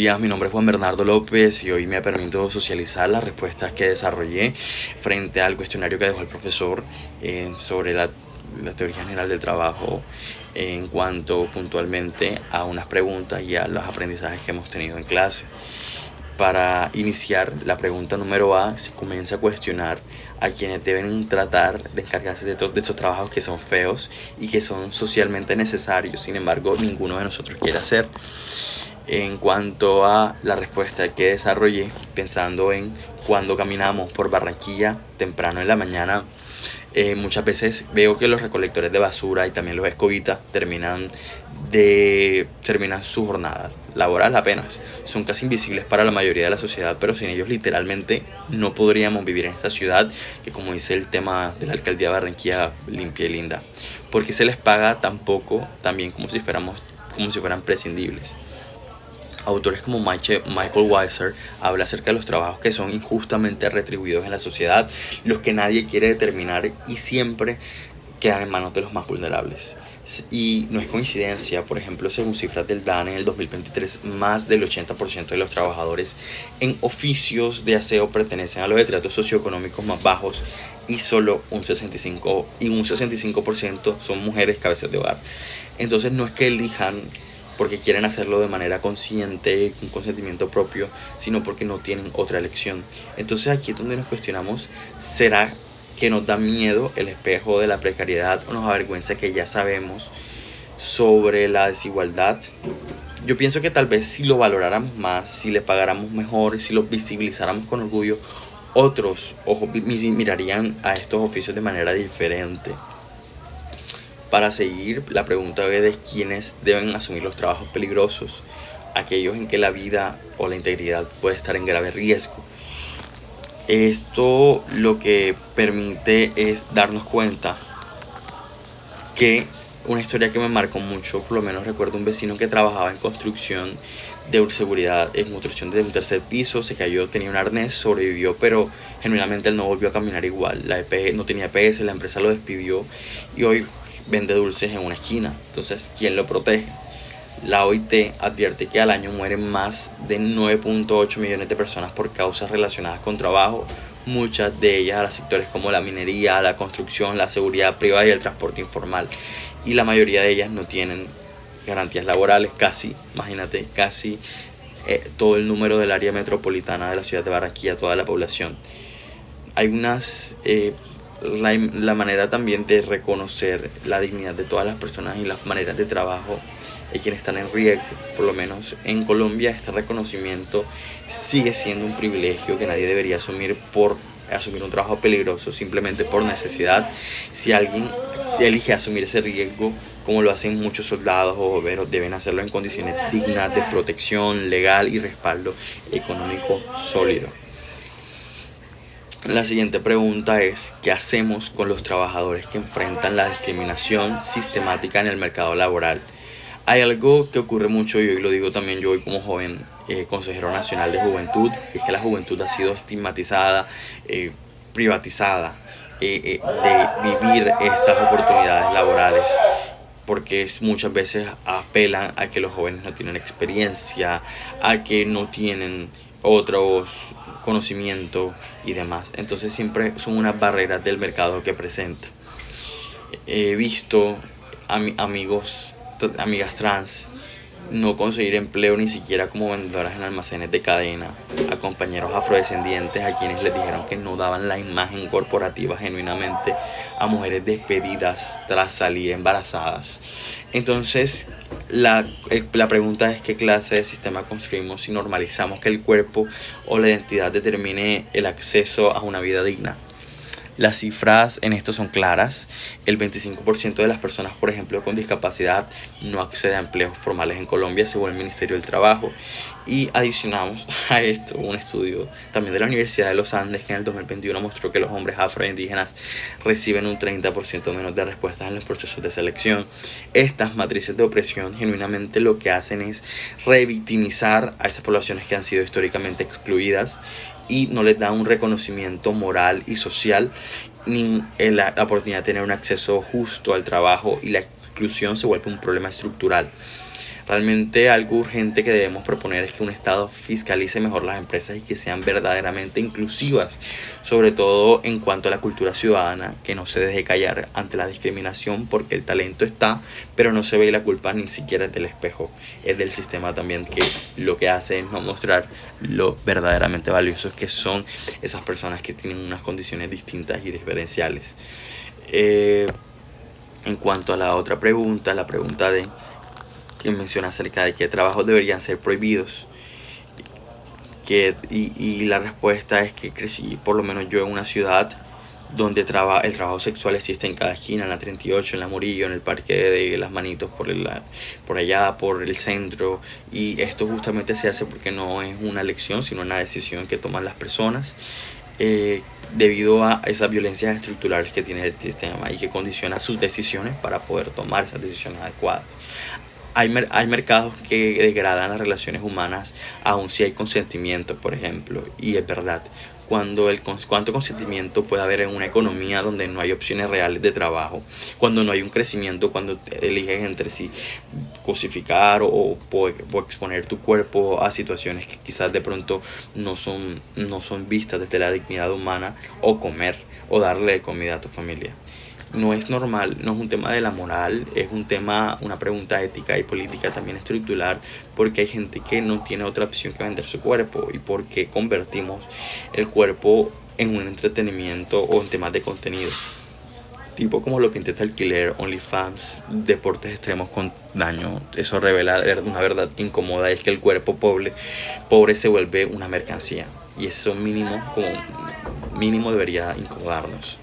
Mi nombre es Juan Bernardo López y hoy me permito socializar las respuestas que desarrollé frente al cuestionario que dejó el profesor sobre la teoría general del trabajo en cuanto puntualmente a unas preguntas y a los aprendizajes que hemos tenido en clase. Para iniciar, la pregunta número A se comienza a cuestionar a quienes deben tratar de encargarse de esos trabajos que son feos y que son socialmente necesarios, sin embargo ninguno de nosotros quiere hacer. En cuanto a la respuesta que desarrollé, pensando en cuando caminamos por Barranquilla temprano en la mañana, muchas veces veo que los recolectores de basura y también los escobitas terminan su jornada laboral apenas. Son casi invisibles para la mayoría de la sociedad, pero sin ellos literalmente no podríamos vivir en esta ciudad que, como dice el tema de la alcaldía de Barranquilla, limpia y linda. Porque se les paga tan poco, también como si fueran prescindibles. Autores como Michael Weiser habla acerca de los trabajos que son injustamente retribuidos en la sociedad, los que nadie quiere determinar y siempre quedan en manos de los más vulnerables. Y no es coincidencia, por ejemplo, según cifras del DANE en el 2023, más del 80% de los trabajadores en oficios de aseo pertenecen a los estratos socioeconómicos más bajos y solo un 65% son mujeres cabezas de hogar. Entonces no es que elijan porque quieren hacerlo de manera consciente, con consentimiento propio, sino porque no tienen otra elección. Entonces aquí es donde nos cuestionamos, ¿será que nos da miedo el espejo de la precariedad o nos avergüenza que ya sabemos sobre la desigualdad? Yo pienso que tal vez si lo valoráramos más, si le pagáramos mejor, si lo visibilizáramos con orgullo, otros mirarían a estos oficios de manera diferente. Para seguir, la pregunta de quiénes deben asumir los trabajos peligrosos, aquellos en que la vida o la integridad puede estar en grave riesgo. Esto lo que permite es darnos cuenta que una historia que me marcó mucho, por lo menos recuerdo un vecino que trabajaba en construcción de seguridad, en construcción de un tercer piso, se cayó, tenía un arnés, sobrevivió, pero genuinamente él no volvió a caminar igual. La EPS, no tenía EPS, la empresa lo despidió y hoy vende dulces en una esquina. Entonces, ¿quién lo protege? La OIT advierte que al año mueren más de 9.8 millones de personas por causas relacionadas con trabajo, muchas de ellas a los sectores como la minería, la construcción, la seguridad privada y el transporte informal. Y la mayoría de ellas no tienen garantías laborales, imagínate, todo el número del área metropolitana de la ciudad de Barranquilla, toda la población. Hay la manera también de reconocer la dignidad de todas las personas y las maneras de trabajo de quienes están en riesgo. Por lo menos en Colombia este reconocimiento sigue siendo un privilegio que nadie debería asumir por asumir un trabajo peligroso simplemente por necesidad. Si alguien elige asumir ese riesgo, como lo hacen muchos soldados o bomberos, deben hacerlo en condiciones dignas de protección legal y respaldo económico sólido. La siguiente pregunta es, ¿qué hacemos con los trabajadores que enfrentan la discriminación sistemática en el mercado laboral? Hay algo que ocurre mucho, y hoy lo digo también yo hoy como joven consejero nacional de juventud, y es que la juventud ha sido estigmatizada, privatizada de vivir estas oportunidades laborales, porque muchas veces apelan a que los jóvenes no tienen experiencia, a que no tienen otros conocimientos y demás. Entonces siempre son unas barreras del mercado que presenta. He visto amigas trans no conseguir empleo ni siquiera como vendedoras en almacenes de cadena, a compañeros afrodescendientes a quienes les dijeron que no daban la imagen corporativa genuinamente, a mujeres despedidas tras salir embarazadas. Entonces la pregunta es qué clase de sistema construimos si normalizamos que el cuerpo o la identidad determine el acceso a una vida digna. Las cifras en esto son claras. El 25% de las personas, por ejemplo, con discapacidad no accede a empleos formales en Colombia, según el Ministerio del Trabajo. Y adicionamos a esto un estudio también de la Universidad de los Andes que en el 2021 mostró que los hombres afroindígenas reciben un 30% menos de respuestas en los procesos de selección. Estas matrices de opresión genuinamente lo que hacen es revictimizar a esas poblaciones que han sido históricamente excluidas y no les da un reconocimiento moral y social ni la oportunidad de tener un acceso justo al trabajo, y la exclusión se vuelve un problema estructural. Realmente algo urgente que debemos proponer es que un Estado fiscalice mejor las empresas y que sean verdaderamente inclusivas, sobre todo en cuanto a la cultura ciudadana, que no se deje callar ante la discriminación porque el talento está, pero no se ve y la culpa ni siquiera es del espejo, es del sistema también, que lo que hace es no mostrar lo verdaderamente valiosos que son esas personas que tienen unas condiciones distintas y diferenciales. En cuanto a la otra pregunta, la pregunta de que menciona acerca de qué trabajos deberían ser prohibidos, y la respuesta es que crecí, por lo menos yo, en una ciudad donde el trabajo sexual existe en cada esquina, en la 38, en la Murillo, en el Parque de las Manitos, por allá, por el centro. Y esto justamente se hace porque no es una elección, sino una decisión que toman las personas, debido a esas violencias estructurales que tiene el sistema y que condiciona sus decisiones para poder tomar esas decisiones adecuadas. Hay mercados que degradan las relaciones humanas aun si hay consentimiento, por ejemplo, y es verdad. ¿Cuánto consentimiento puede haber en una economía donde no hay opciones reales de trabajo? Cuando no hay un crecimiento, cuando eliges entre si cosificar o exponer tu cuerpo a situaciones que quizás de pronto no son vistas desde la dignidad humana, o comer o darle comida a tu familia. No es normal, no es un tema de la moral, es un tema, una pregunta ética y política también estructural, porque hay gente que no tiene otra opción que vender su cuerpo, y porque convertimos el cuerpo en un entretenimiento o en temas de contenido, tipo como lo pinté de alquiler, OnlyFans, deportes extremos con daño. Eso revela una verdad incómoda, es que el cuerpo pobre se vuelve una mercancía, y eso mínimo debería incomodarnos.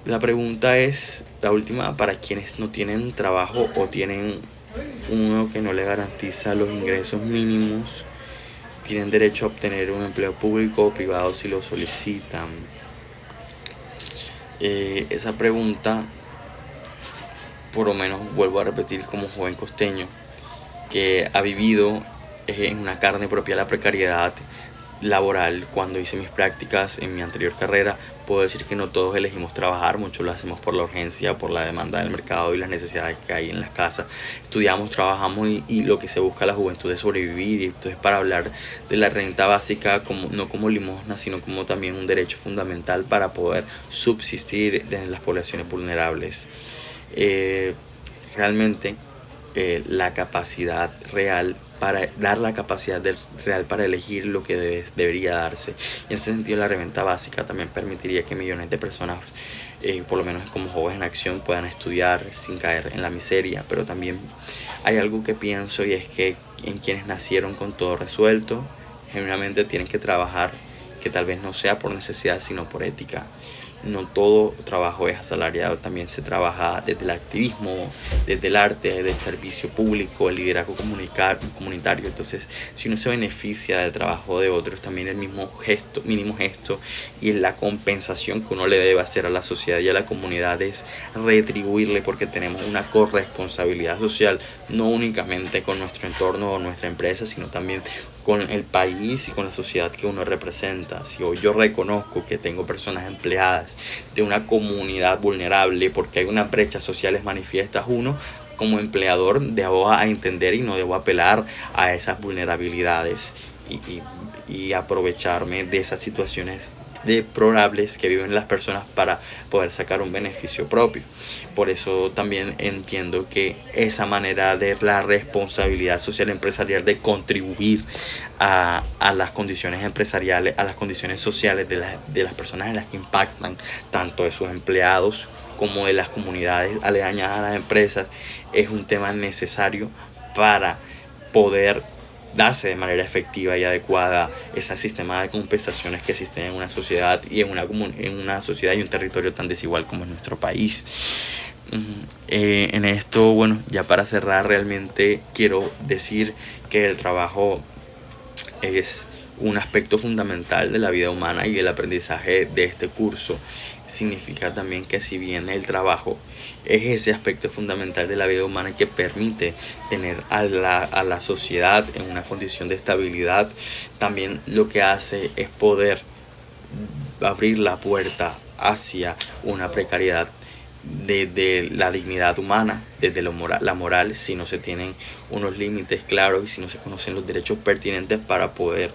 La pregunta es, la última, para quienes no tienen trabajo o tienen uno que no le garantiza los ingresos mínimos, tienen derecho a obtener un empleo público o privado si lo solicitan. Esa pregunta, por lo menos vuelvo a repetir, como joven costeño que ha vivido en una carne propia la precariedad laboral. Cuando hice mis prácticas en mi anterior carrera, puedo decir que no todos elegimos trabajar, muchos lo hacemos por la urgencia, por la demanda del mercado y las necesidades que hay en las casas. Estudiamos, trabajamos, y lo que se busca la juventud es sobrevivir. Y entonces, para hablar de la renta básica, no como limosna, sino como también un derecho fundamental para poder subsistir en las poblaciones vulnerables. Realmente, la capacidad real para dar la capacidad real para elegir lo que debería darse. Y en ese sentido, la renta básica también permitiría que millones de personas, por lo menos como Jóvenes en Acción, puedan estudiar sin caer en la miseria. Pero también hay algo que pienso, y es que en quienes nacieron con todo resuelto, genuinamente tienen que trabajar, que tal vez no sea por necesidad, sino por ética. No todo trabajo es asalariado, también se trabaja desde el activismo, desde el arte, desde el servicio público, el liderazgo comunitario. Entonces, si uno se beneficia del trabajo de otros, también el mínimo gesto y la compensación que uno le debe hacer a la sociedad y a la comunidad es retribuirle, porque tenemos una corresponsabilidad social, no únicamente con nuestro entorno o nuestra empresa, sino también con el país y con la sociedad que uno representa. Si hoy yo reconozco que tengo personas empleadas de una comunidad vulnerable porque hay una brecha sociales manifiestas, uno como empleador debo a entender y no debo apelar a esas vulnerabilidades y aprovecharme de esas situaciones deplorables que viven las personas para poder sacar un beneficio propio. Por eso también entiendo que esa manera de la responsabilidad social empresarial, de contribuir a las condiciones empresariales, a las condiciones sociales de las personas en las que impactan, tanto de sus empleados como de las comunidades aledañas a las empresas, es un tema necesario para poder darse de manera efectiva y adecuada ese sistema de compensaciones que existen en una sociedad y en una sociedad y un territorio tan desigual como es nuestro país. En esto, bueno, ya para cerrar, realmente quiero decir que el trabajo es un aspecto fundamental de la vida humana, y el aprendizaje de este curso significa también que, si bien el trabajo es ese aspecto fundamental de la vida humana que permite tener a la sociedad en una condición de estabilidad, también lo que hace es poder abrir la puerta hacia una precariedad desde la dignidad humana, desde la moral, si no se tienen unos límites claros y si no se conocen los derechos pertinentes para poder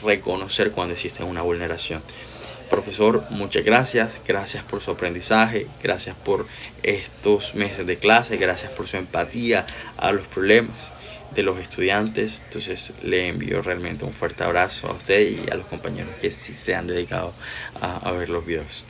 reconocer cuando existe una vulneración. Profesor, muchas gracias, gracias por su aprendizaje, gracias por estos meses de clase, gracias por su empatía a los problemas de los estudiantes. Entonces le envío realmente un fuerte abrazo a usted y a los compañeros que sí se han dedicado a ver los videos.